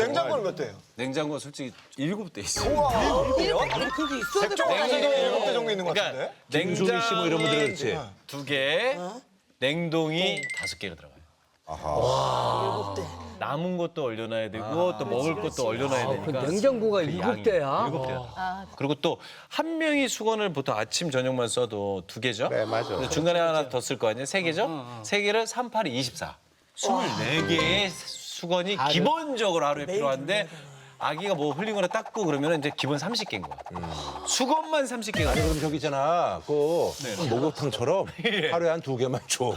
냉장고는 몇 대예요? 냉장고 솔직히 7대 있어요. 우와. 그렇게 있어야 될것 냉장고도 같아요. 7대 정도 있는 것 같은데? 그러니까 김수미 씨 뭐 이런 분들은 그렇지. 냉장이 2개, 냉동이 5개가 들어가요. 일곱 대. 남은 것도 얼려놔야 되고 또 먹을 것도 얼려놔야 되니까. 냉장고가 그 일곱 양이 대야? 7대야. 그리고 또 한 명이 수건을 보통 아침 저녁만 써도 2개죠. 네, 맞아. 근데 중간에 하나 더 쓸 거 아니에요? 3개죠? 3개를 3, 8이 24. 24개의 수건이 기본적으로 하루에 필요한데 아기가 뭐 흘린 거나 닦고 그러면 이제 기본 30개인 거야. 수건만 30개가 아니 그럼 저기 있잖아. 그 네. 목욕탕처럼 하루에 한 2개만 줘.